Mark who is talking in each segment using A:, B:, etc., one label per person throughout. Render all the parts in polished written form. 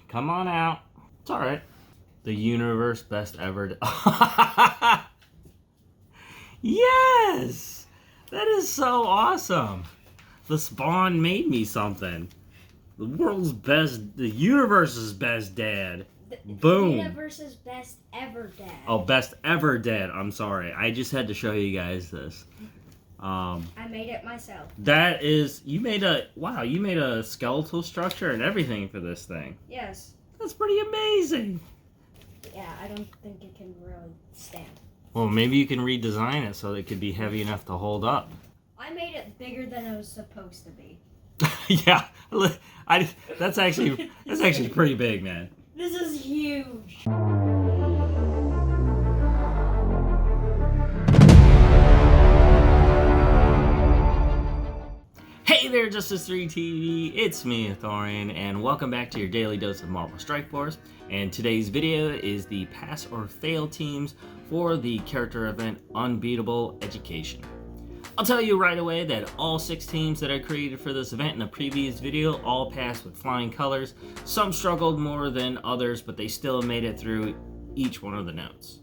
A: Come on out. It's alright. The universe best ever. Yes! That is so awesome. The Spawn made me something. The world's best, the universe's best dad. Boom.
B: The universe's best ever dad.
A: Oh, best ever dad. I'm sorry. I just had to show you guys this.
B: I made it myself.
A: That is, you made a skeletal structure and everything for this thing.
B: Yes.
A: That's pretty amazing.
B: Yeah, I don't think it can really stand.
A: Well, maybe you can redesign it so it could be heavy enough to hold up.
B: I made it bigger than it was supposed to be.
A: Yeah, that's actually pretty big, man.
B: This is huge.
A: Hey there, Justice 3 TV, it's me, Authorian, and welcome back to your daily dose of Marvel Strike Force. And today's video is the pass or fail teams for the character event Unbeatable Education. I'll tell you right away that all 6 teams that I created for this event in the previous video all passed with flying colors. Some struggled more than others, but they still made it through each one of the notes.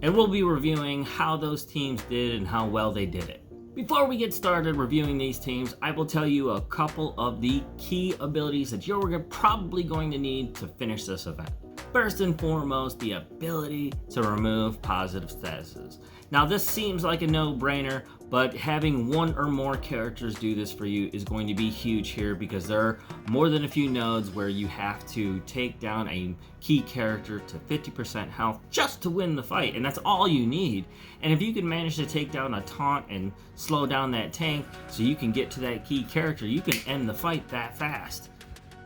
A: And we'll be reviewing how those teams did and how well they did it. Before we get started reviewing these teams, I will tell you a couple of the key abilities that you're probably going to need to finish this event. First and foremost, the ability to remove positive statuses. Now this seems like a no-brainer, but having one or more characters do this for you is going to be huge here because there are more than a few nodes where you have to take down a key character to 50% health just to win the fight, and that's all you need. And if you can manage to take down a taunt and slow down that tank so you can get to that key character, you can end the fight that fast,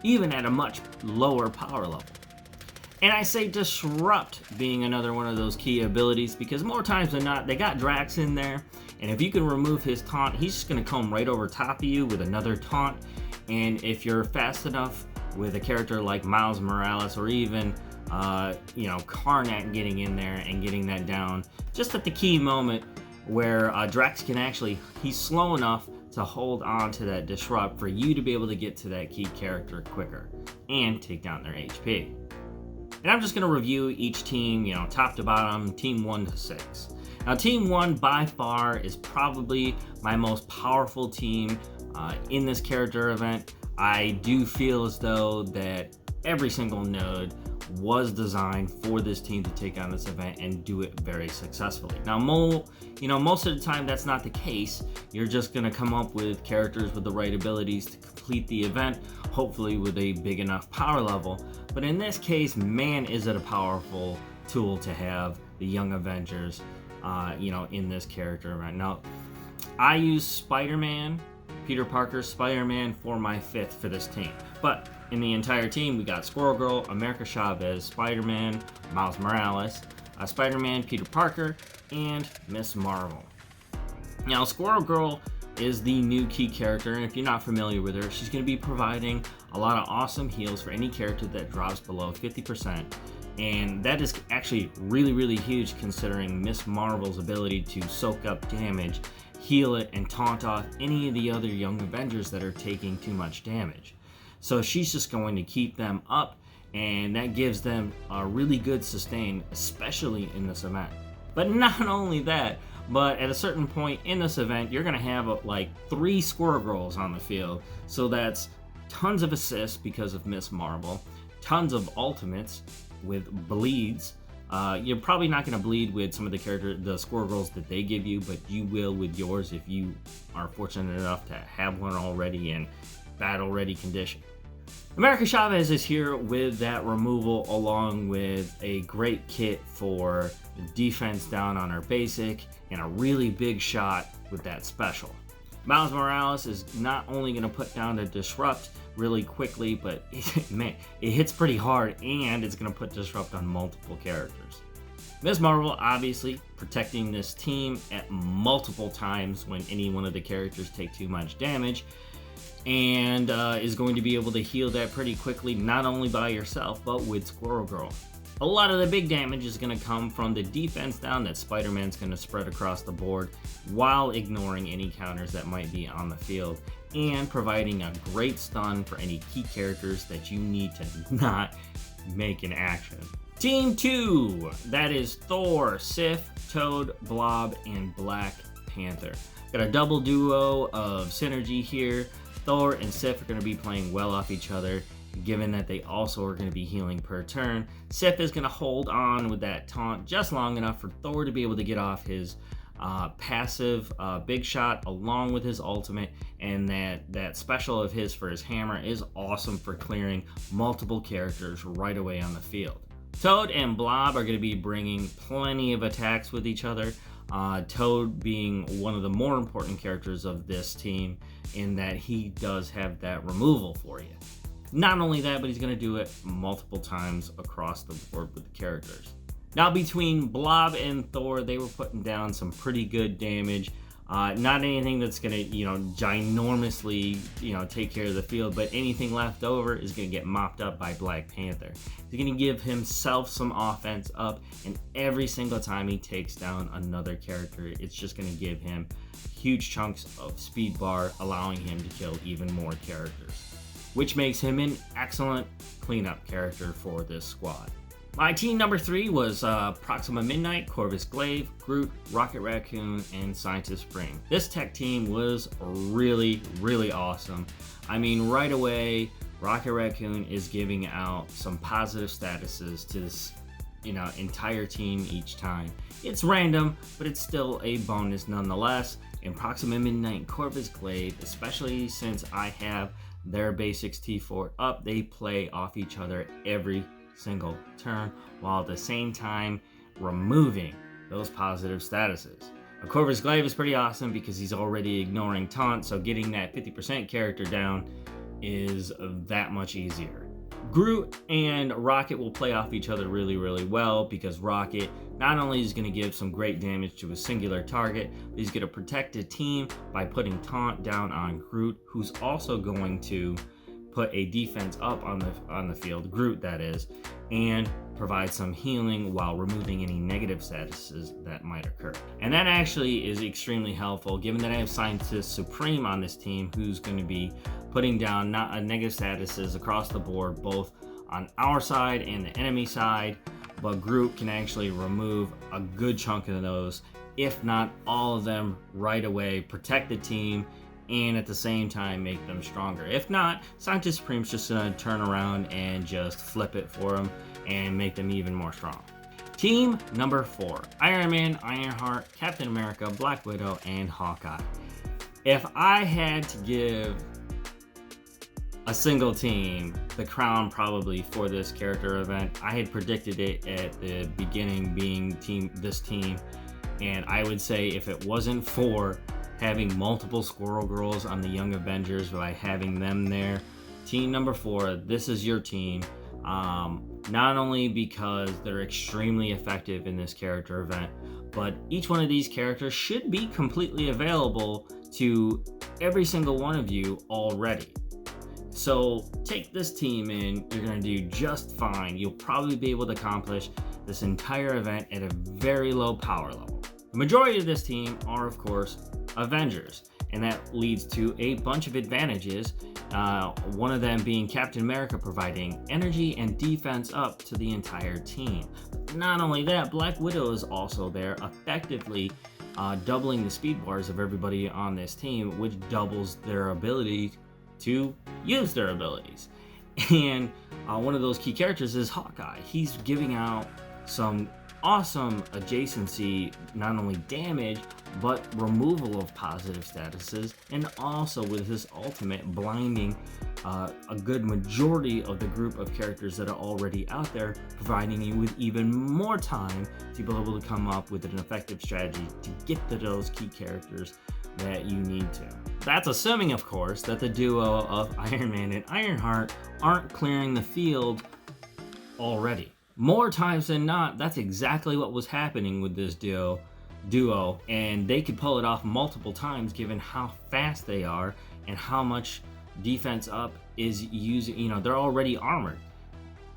A: even at a much lower power level. And I say Disrupt being another one of those key abilities because more times than not, they got Drax in there, and if you can remove his taunt, he's just going to come right over top of you with another taunt. And if you're fast enough with a character like Miles Morales or even, Karnak getting in there and getting that down just at the key moment where Drax can actually, he's slow enough to hold on to that Disrupt for you to be able to get to that key character quicker and take down their HP. And I'm just going to review each team, top to bottom, team 1 to 6. Now, team 1 by far is probably my most powerful team in this character event. I do feel as though that every single node was designed for this team to take on this event and do it very successfully. Now, most of the time that's not the case. You're just going to come up with characters with the right abilities to complete the event, hopefully with a big enough power level. But in this case, man, is it a powerful tool to have the Young Avengers, in this character event. Now, I use Spiderman, Peter Parker's Spider-Man for my 5th for this team. But in the entire team, we got Squirrel Girl, America Chavez, Spider-Man, Miles Morales, Spider-Man, Peter Parker, and Miss Marvel. Now, Squirrel Girl is the new key character, and if you're not familiar with her, she's going to be providing a lot of awesome heals for any character that drops below 50%. And that is actually really, really huge considering Miss Marvel's ability to soak up damage, heal it, and taunt off any of the other Young Avengers that are taking too much damage. So she's just going to keep them up, and that gives them a really good sustain, especially in this event. But not only that, but at a certain point in this event, you're going to have like 3 Squirrel Girls on the field. So that's tons of assists because of Miss Marvel, tons of ultimates with bleeds. You're probably not going to bleed with some of the Squirrel Girls that they give you, but you will with yours if you are fortunate enough to have one already in battle-ready condition. America Chavez is here with that removal along with a great kit for defense down on her basic and a really big shot with that special. Miles Morales is not only going to put down the Disrupt really quickly, but it hits pretty hard, and it's going to put Disrupt on multiple characters. Ms. Marvel obviously protecting this team at multiple times when any one of the characters take too much damage, and is going to be able to heal that pretty quickly, not only by yourself, but with Squirrel Girl. A lot of the big damage is going to come from the defense down that Spider-Man's going to spread across the board while ignoring any counters that might be on the field and providing a great stun for any key characters that you need to not make in action. Team 2, that is Thor, Sif, Toad, Blob, and Black Panther. Got a double duo of synergy here. Thor and Sif are going to be playing well off each other, given that they also are going to be healing per turn. Sif is going to hold on with that taunt just long enough for Thor to be able to get off his passive big shot along with his ultimate, and that special of his for his hammer is awesome for clearing multiple characters right away on the field. Toad and Blob are going to be bringing plenty of attacks with each other. Toad being one of the more important characters of this team in that he does have that removal for you. Not only that, but he's going to do it multiple times across the board with the characters. Now between Blob and Thor, they were putting down some pretty good damage. Not anything that's going to, ginormously, take care of the field, but anything left over is going to get mopped up by Black Panther. He's going to give himself some offense up, and every single time he takes down another character, it's just going to give him huge chunks of speed bar, allowing him to kill even more characters, which makes him an excellent cleanup character for this squad. My team number 3 was Proxima Midnight, Corvus Glaive, Groot, Rocket Raccoon, and Scientist Spring. This tech team was really, really awesome. I mean, right away, Rocket Raccoon is giving out some positive statuses to this, entire team each time. It's random, but it's still a bonus nonetheless. In Proxima Midnight and Corvus Glaive, especially since I have their basics T4 up, they play off each other every single turn, while at the same time removing those positive statuses. Corvus Glaive is pretty awesome because he's already ignoring taunt, so getting that 50% character down is that much easier. Groot and Rocket will play off each other really, really well because Rocket not only is going to give some great damage to a singular target, but he's going to protect the team by putting taunt down on Groot, who's also going to put a defense up on the field, Groot that is, and provide some healing while removing any negative statuses that might occur. And that actually is extremely helpful, given that I have Scientist Supreme on this team, who's going to be putting down negative statuses across the board, both on our side and the enemy side, but Groot can actually remove a good chunk of those, if not all of them right away, protect the team, and at the same time make them stronger. If not, Scientist Supreme's just gonna turn around and just flip it for them and make them even more strong. Team number 4, Iron Man, Ironheart, Captain America, Black Widow, and Hawkeye. If I had to give a single team the crown probably for this character event, I had predicted it at the beginning being this team, and I would say if it wasn't for having multiple Squirrel Girls on the Young Avengers, by having them there, team number 4, this is your team. Not only because they're extremely effective in this character event, but each one of these characters should be completely available to every single one of you already. So take this team in, you're going to do just fine. You'll probably be able to accomplish this entire event at a very low power level. The majority of this team are, of course, Avengers, and that leads to a bunch of advantages, one of them being Captain America providing energy and defense up to the entire team. Not only that, Black Widow is also there, effectively doubling the speed bars of everybody on this team, which doubles their ability to use their abilities. And one of those key characters is Hawkeye. He's giving out some awesome adjacency, not only damage, but removal of positive statuses, and also with his ultimate blinding a good majority of the group of characters that are already out there, providing you with even more time to be able to come up with an effective strategy to get to those key characters that you need to. That's assuming, of course, that the duo of Iron Man and Ironheart aren't clearing the field already. More times than not, that's exactly what was happening with this duo, and they could pull it off multiple times given how fast they are and how much defense up is using. They're already armored.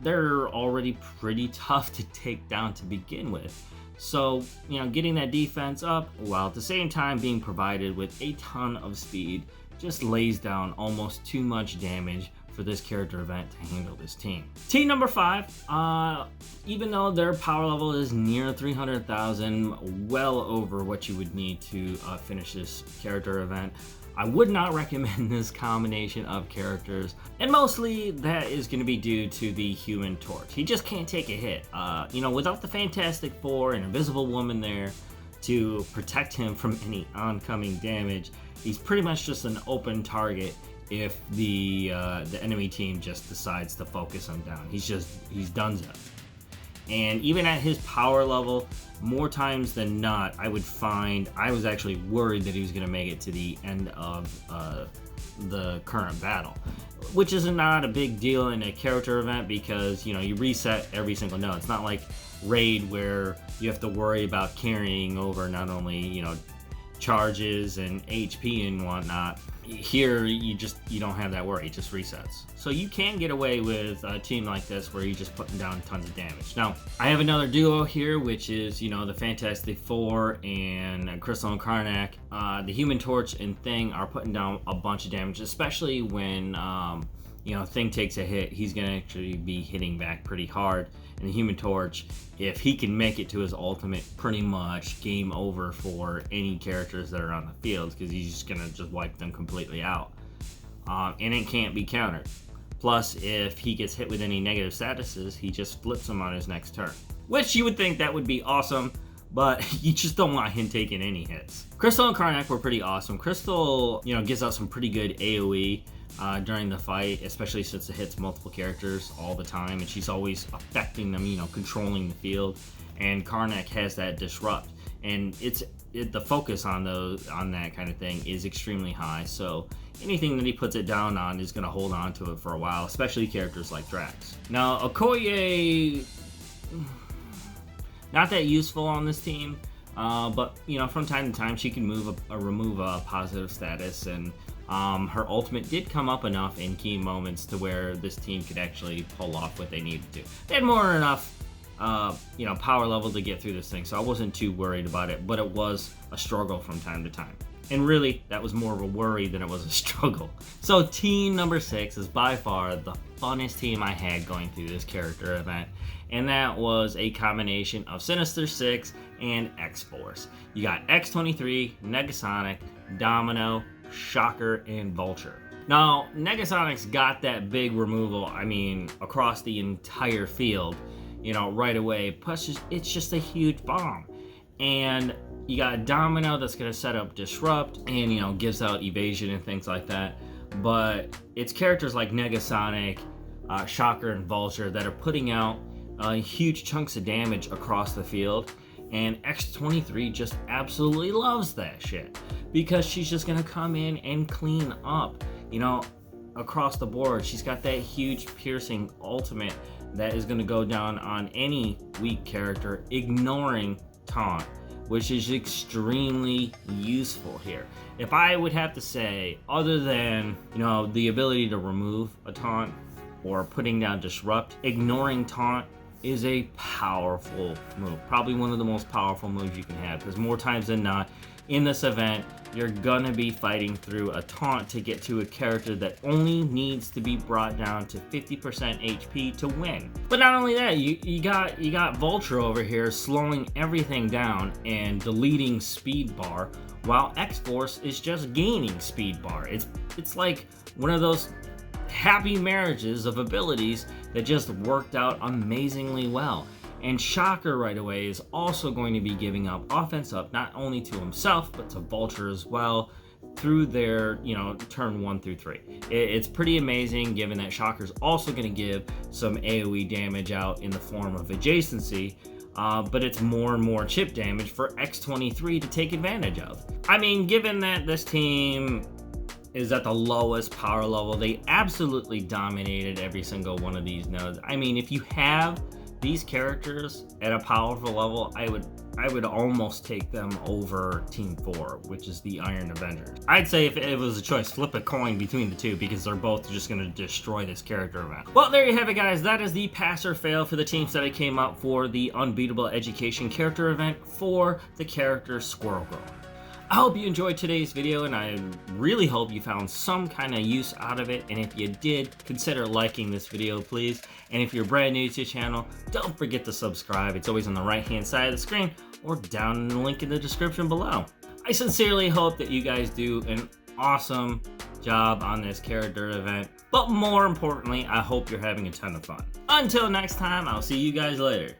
A: they're already pretty tough to take down to begin with. So, getting that defense up while at the same time being provided with a ton of speed just lays down almost too much damage for this character event to handle this team. Team number 5, even though their power level is near 300,000, well over what you would need to finish this character event, I would not recommend this combination of characters, and mostly that is going to be due to the Human Torch. He just can't take a hit. Without the Fantastic Four and Invisible Woman there to protect him from any oncoming damage, he's pretty much just an open target if the enemy team just decides to focus him down. He's donezo. And even at his power level, more times than not, I was actually worried that he was going to make it to the end of the current battle, which is not a big deal in a character event because, you reset every single node. It's not like Raid where you have to worry about carrying over not only, charges and HP and whatnot. Here, you don't have that worry. It just resets. So you can get away with a team like this where you're just putting down tons of damage. Now, I have another duo here, which is, the Fantastic Four and Crystal and Karnak. The Human Torch and Thing are putting down a bunch of damage, especially when, Thing takes a hit. He's going to actually be hitting back pretty hard. And the Human Torch, if he can make it to his ultimate, pretty much game over for any characters that are on the field because he's just going to wipe them completely out. And it can't be countered. Plus, if he gets hit with any negative statuses, he just flips them on his next turn. Which you would think that would be awesome, but you just don't want him taking any hits. Crystal and Karnak were pretty awesome. Crystal, gives out some pretty good AoE during the fight, especially since it hits multiple characters all the time, and she's always affecting them, controlling the field. And Karnak has that disrupt, and the focus on that kind of thing is extremely high. So anything that he puts it down on is going to hold on to it for a while, especially characters like Drax. Now, Okoye, not that useful on this team, but from time to time she can remove a positive status, and her ultimate did come up enough in key moments to where this team could actually pull off what they needed to. They had more than enough power level to get through this thing, so I wasn't too worried about it, but it was a struggle from time to time. And really, that was more of a worry than it was a struggle. So team number 6 is by far the funnest team I had going through this character event, and that was a combination of Sinister 6 and X-Force. You got X-23, Negasonic, Domino, Shocker, and Vulture. Now, Negasonic's got that big removal, across the entire field, right away. Plus, it's just a huge bomb. And you got Domino that's going to set up Disrupt and, gives out evasion and things like that. But it's characters like Negasonic, Shocker, and Vulture that are putting out huge chunks of damage across the field. And X-23 just absolutely loves that shit because she's just going to come in and clean up, across the board. She's got that huge piercing ultimate that is going to go down on any weak character, ignoring taunt, which is extremely useful here. If I would have to say, other than, the ability to remove a taunt or putting down Disrupt, ignoring taunt is a powerful move. Probably one of the most powerful moves you can have, because more times than not, in this event, you're gonna be fighting through a taunt to get to a character that only needs to be brought down to 50% HP to win. But not only that, you got Vulture over here slowing everything down and deleting speed bar, while X-Force is just gaining speed bar. It's like one of those happy marriages of abilities that just worked out amazingly well. And Shocker right away is also going to be giving up offense up, not only to himself, but to Vulture as well, through their, turn 1 through 3. It's pretty amazing, given that Shocker's also going to give some AoE damage out in the form of adjacency, but it's more and more chip damage for X-23 to take advantage of. Given that this team is at the lowest power level, they absolutely dominated every single one of these nodes. If you have these characters at a powerful level, I would I would almost take them over Team 4, which is the Iron Avengers. I'd say if it was a choice, flip a coin between the two because they're both just going to destroy this character event. Well, there you have it, guys. That is the pass or fail for the teams that I came up for the Unbeatable Education character event for the character Squirrel Girl. I hope you enjoyed today's video, and I really hope you found some kind of use out of it. And if you did, consider liking this video, please. And if you're brand new to the channel, don't forget to subscribe. It's always on the right-hand side of the screen or down in the link in the description below. I sincerely hope that you guys do an awesome job on this character event. But more importantly, I hope you're having a ton of fun. Until next time, I'll see you guys later.